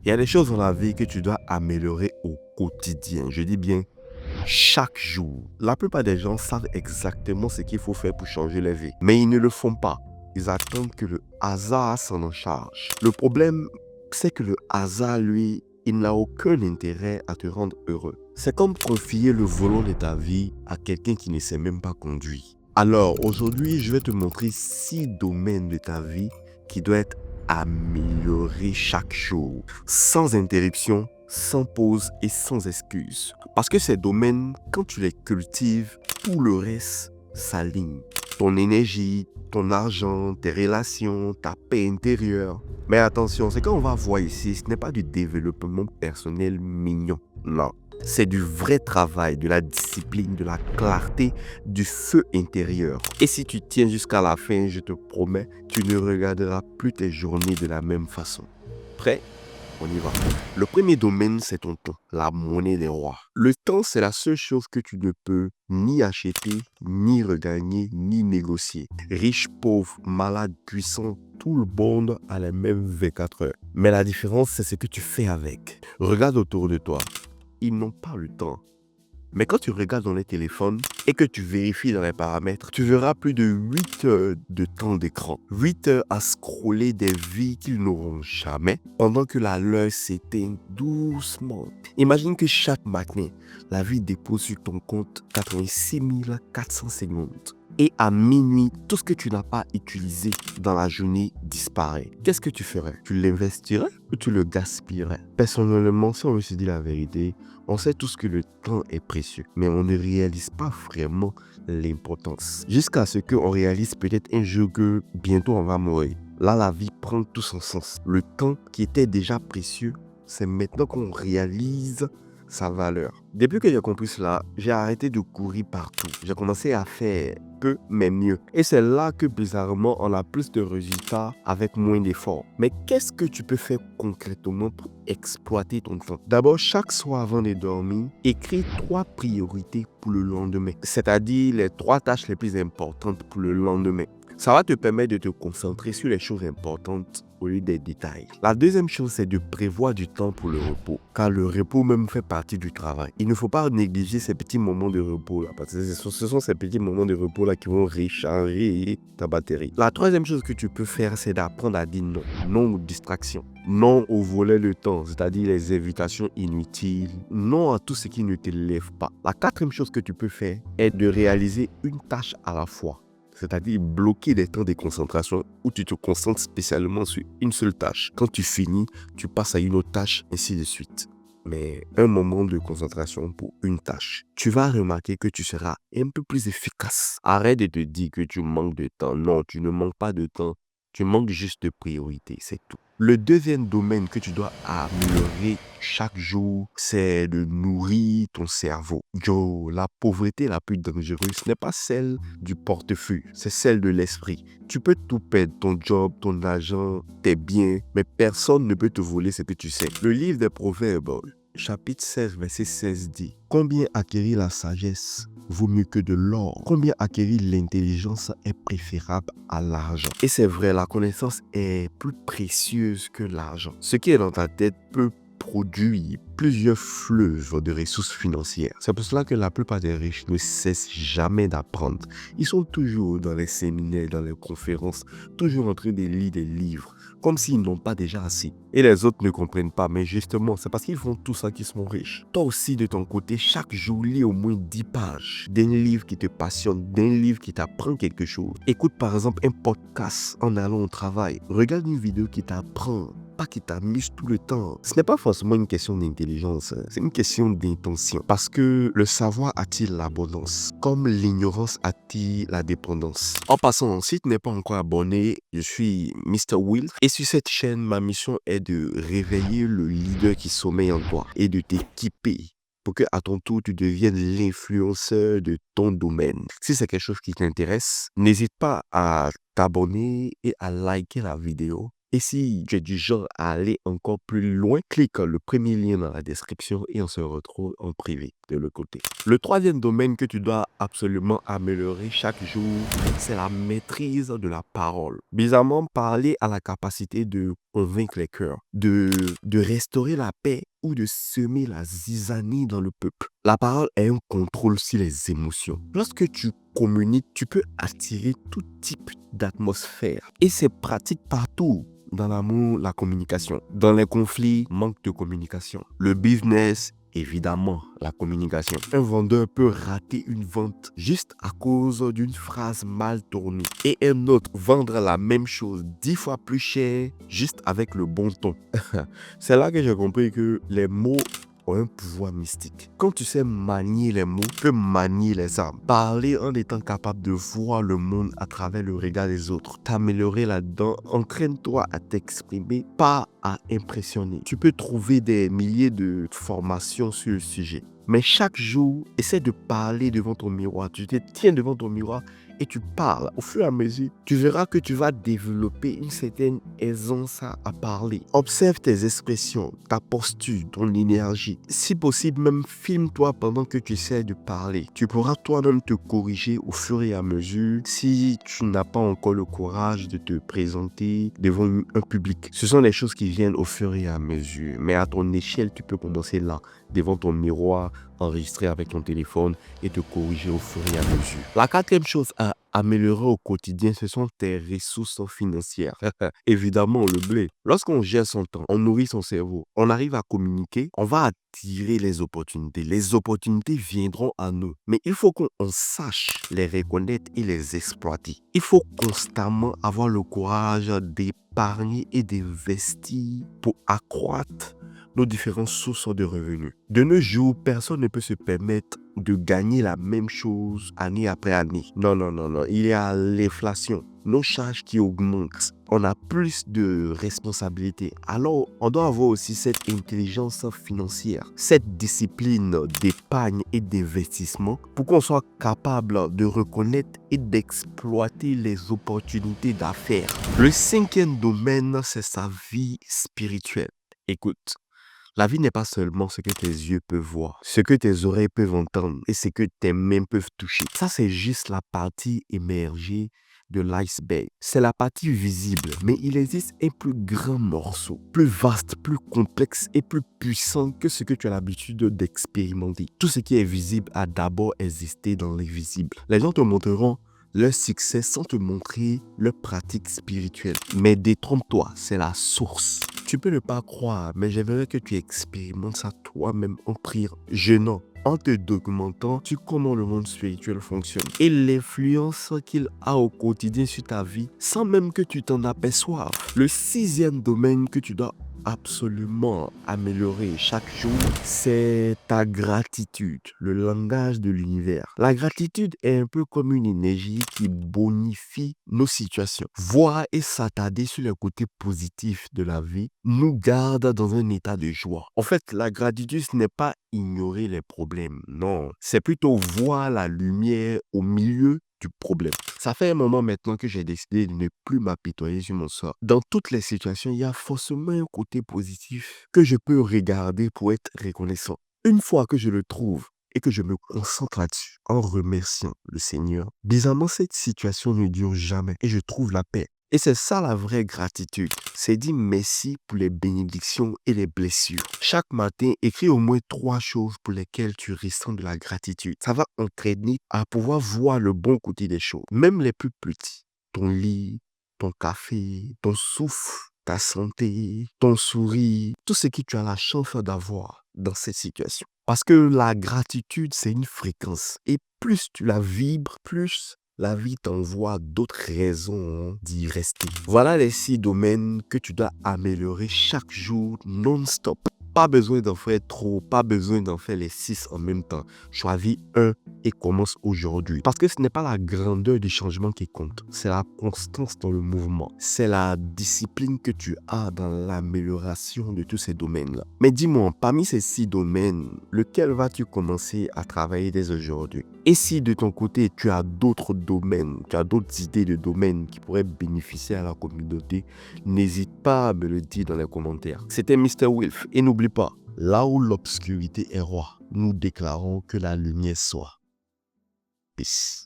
Il y a des choses dans la vie que tu dois améliorer au quotidien. Je dis bien chaque jour. La plupart des gens savent exactement ce qu'il faut faire pour changer leur vie, mais ils ne le font pas. Ils attendent que le hasard s'en en charge. Le problème, c'est que le hasard, lui, il n'a aucun intérêt à te rendre heureux. C'est comme confier le volant de ta vie à quelqu'un qui ne sait même pas conduire. Alors, aujourd'hui, je vais te montrer 6 domaines de ta vie qui doivent être améliorés chaque jour, sans interruption, sans pause et sans excuse. Parce que ces domaines, quand tu les cultives, tout le reste s'aligne. Ton énergie, ton argent, tes relations, ta paix intérieure. Mais attention, ce qu'on va voir ici, ce n'est pas du développement personnel mignon. Non. C'est du vrai travail, de la discipline, de la clarté, du feu intérieur. Et si tu tiens jusqu'à la fin, je te promets, tu ne regarderas plus tes journées de la même façon. Prêt? On y va. Le premier domaine, c'est ton temps, la monnaie des rois. Le temps, c'est la seule chose que tu ne peux ni acheter, ni regagner, ni négocier. Riche, pauvre, malade, puissant, tout le monde a les mêmes 24 heures. Mais la différence, c'est ce que tu fais avec. Regarde autour de toi. Ils n'ont pas le temps. Mais quand tu regardes dans les téléphones et que tu vérifies dans les paramètres, tu verras plus de 8 heures de temps d'écran. 8 heures à scroller des vies qu'ils n'auront jamais pendant que la leur s'éteint doucement. Imagine que chaque matin, la vie dépose sur ton compte 86 400 secondes. Et à minuit, tout ce que tu n'as pas utilisé dans la journée disparaît. Qu'est-ce que tu ferais? Tu l'investirais ou tu le gaspillerais? Personnellement, si on veut se dire la vérité, on sait tous que le temps est précieux, mais on ne réalise pas vraiment l'importance. Jusqu'à ce qu'on réalise peut-être un jour que bientôt on va mourir. Là, la vie prend tout son sens. Le temps qui était déjà précieux, c'est maintenant qu'on réalise sa valeur. Depuis que j'ai compris cela, j'ai arrêté de courir partout. J'ai commencé à faire peu mais mieux. Et c'est là que bizarrement, on a plus de résultats avec moins d'efforts. Mais qu'est-ce que tu peux faire concrètement pour exploiter ton temps? D'abord, chaque soir avant de dormir, écris 3 priorités pour le lendemain. C'est-à-dire les 3 tâches les plus importantes pour le lendemain. Ça va te permettre de te concentrer sur les choses importantes au lieu des détails. La deuxième chose, c'est de prévoir du temps pour le repos, car le repos même fait partie du travail. Il ne faut pas négliger ces petits moments de repos là, parce que ce sont ces petits moments de repos là qui vont recharger ta batterie. La troisième chose que tu peux faire, c'est d'apprendre à dire non. Non aux distractions. Non au volet de temps, c'est-à-dire les invitations inutiles. Non à tout ce qui ne te lève pas. La quatrième chose que tu peux faire est de réaliser une tâche à la fois. C'est-à-dire bloquer des temps de concentration où tu te concentres spécialement sur une seule tâche. Quand tu finis, tu passes à une autre tâche, ainsi de suite. Mais un moment de concentration pour une tâche, tu vas remarquer que tu seras un peu plus efficace. Arrête de te dire que tu manques de temps. Non, tu ne manques pas de temps. Tu manques juste de priorité, c'est tout. Le deuxième domaine que tu dois améliorer chaque jour, c'est de nourrir ton cerveau. Yo, la pauvreté la plus dangereuse, ce n'est pas celle du portefeuille, c'est celle de l'esprit. Tu peux tout perdre, ton job, ton argent, tes biens, mais personne ne peut te voler ce que tu sais. Le livre des Proverbes, chapitre 16, verset 16 dit: combien acquérir la sagesse vaut mieux que de l'or. Combien acquérir l'intelligence est préférable à l'argent. Et c'est vrai, la connaissance est plus précieuse que l'argent. Ce qui est dans ta tête peut produire plusieurs fleuves de ressources financières. C'est pour cela que la plupart des riches ne cessent jamais d'apprendre. Ils sont toujours dans les séminaires, dans les conférences, toujours en train de lire des livres, comme s'ils n'ont pas déjà assez. Et les autres ne comprennent pas, mais justement, c'est parce qu'ils font tout ça qu'ils sont riches. Toi aussi, de ton côté, chaque jour, lis au moins 10 pages d'un livre qui te passionne, d'un livre qui t'apprend quelque chose. Écoute par exemple un podcast en allant au travail. Regarde une vidéo qui t'apprend, pas qui t'amuse tout le temps. Ce n'est pas forcément une question d'intelligence, c'est une question d'intention. Parce que le savoir attire l'abondance, comme l'ignorance attire la dépendance. En passant, si tu n'es pas encore abonné, je suis Mr. Will. Et sur cette chaîne, ma mission est de réveiller le leader qui sommeille en toi et de t'équiper pour que à ton tour, tu deviennes l'influenceur de ton domaine. Si c'est quelque chose qui t'intéresse, n'hésite pas à t'abonner et à liker la vidéo Et si tu es du genre à aller encore plus loin, clique le premier lien dans la description et on se retrouve en privé de l'autre côté. Le troisième domaine que tu dois absolument améliorer chaque jour, c'est la maîtrise de la parole. Bizarrement, parler a la capacité de convaincre les cœurs, de restaurer la paix ou de semer la zizanie dans le peuple. La parole est un contrôle sur les émotions. Lorsque tu communiques, tu peux attirer tout type d'atmosphère. Et c'est pratique partout. Dans l'amour, la communication. Dans les conflits, manque de communication. Le business, évidemment, la communication. Un vendeur peut rater une vente juste à cause d'une phrase mal tournée. Et un autre vendre la même chose 10 fois plus cher juste avec le bon ton. C'est là que j'ai compris que les mots ont un pouvoir mystique. Quand tu sais manier les mots, tu peux manier les armes. Parler en étant capable de voir le monde à travers le regard des autres. T'améliorer là-dedans, entraîne-toi à t'exprimer, pas à impressionner. Tu peux trouver des milliers de formations sur le sujet. Mais chaque jour, essaie de parler devant ton miroir. Tu te tiens devant ton miroir et tu parles. Au fur et à mesure, tu verras que tu vas développer une certaine aisance à parler. Observe tes expressions, ta posture, ton énergie. Si possible, même filme-toi pendant que tu essaies de parler. Tu pourras toi-même te corriger au fur et à mesure si tu n'as pas encore le courage de te présenter devant un public. Ce sont des choses qui viennent au fur et à mesure. Mais à ton échelle, tu peux commencer là, devant ton miroir, enregistrer avec ton téléphone et te corriger au fur et à mesure. La quatrième chose à améliorer au quotidien, ce sont tes ressources financières. Évidemment, le blé. Lorsqu'on gère son temps, on nourrit son cerveau, on arrive à communiquer, on va attirer les opportunités. Les opportunités viendront à nous. Mais il faut qu'on sache les reconnaître et les exploiter. Il faut constamment avoir le courage d'épargner et d'investir pour accroître nos différentes sources de revenus. De nos jours, personne ne peut se permettre de gagner la même chose année après année. Non, non, non, non. Il y a l'inflation, nos charges qui augmentent. On a plus de responsabilités. Alors, on doit avoir aussi cette intelligence financière, cette discipline d'épargne et d'investissement pour qu'on soit capable de reconnaître et d'exploiter les opportunités d'affaires. Le cinquième domaine, c'est sa vie spirituelle. Écoute. La vie n'est pas seulement ce que tes yeux peuvent voir, ce que tes oreilles peuvent entendre et ce que tes mains peuvent toucher. Ça, c'est juste la partie émergée de l'iceberg. C'est la partie visible, mais il existe un plus grand morceau, plus vaste, plus complexe et plus puissant que ce que tu as l'habitude d'expérimenter. Tout ce qui est visible a d'abord existé dans l'invisible. Les gens te montreront leur succès sans te montrer leur pratique spirituelle. Mais détrompe-toi, c'est la source. Tu peux ne pas croire, mais j'aimerais que tu expérimentes ça toi-même en priant, jeûnant, en te documentant sur comment le monde spirituel fonctionne et l'influence qu'il a au quotidien sur ta vie sans même que tu t'en aperçoives. Le sixième domaine que tu dois absolument améliorer chaque jour, c'est ta gratitude, le langage de l'univers. La gratitude est un peu comme une énergie qui bonifie nos situations. Voir et s'attarder sur le côté positif de la vie nous garde dans un état de joie. En fait, la gratitude, ce n'est pas ignorer les problèmes, non. C'est plutôt voir la lumière au milieu du problème. Ça fait un moment maintenant que j'ai décidé de ne plus m'apitoyer sur mon sort. Dans toutes les situations, il y a forcément un côté positif que je peux regarder pour être reconnaissant. Une fois que je le trouve et que je me concentre là-dessus en remerciant le Seigneur, bizarrement, cette situation ne dure jamais et je trouve la paix. Et c'est ça la vraie gratitude. C'est dire merci pour les bénédictions et les blessures. Chaque matin, écris au moins 3 choses pour lesquelles tu ressens de la gratitude. Ça va entraîner à pouvoir voir le bon côté des choses, même les plus petits. Ton lit, ton café, ton souffle, ta santé, ton sourire, tout ce que tu as la chance d'avoir dans cette situation. Parce que la gratitude, c'est une fréquence. Et plus tu la vibres, plus la vie t'envoie d'autres raisons d'y rester. Voilà les 6 domaines que tu dois améliorer chaque jour non-stop. Pas besoin d'en faire trop, pas besoin d'en faire les 6 en même temps. Choisis un et commence aujourd'hui. Parce que ce n'est pas la grandeur du changement qui compte, c'est la constance dans le mouvement. C'est la discipline que tu as dans l'amélioration de tous ces domaines-là. Mais dis-moi, parmi ces 6 domaines, lequel vas-tu commencer à travailler dès aujourd'hui? Et si de ton côté, tu as d'autres domaines, tu as d'autres idées de domaines qui pourraient bénéficier à la communauté, n'hésite pas à me le dire dans les commentaires. C'était Mr. Wilf et n'oublie pas, là où l'obscurité est roi, nous déclarons que la lumière soit. Peace.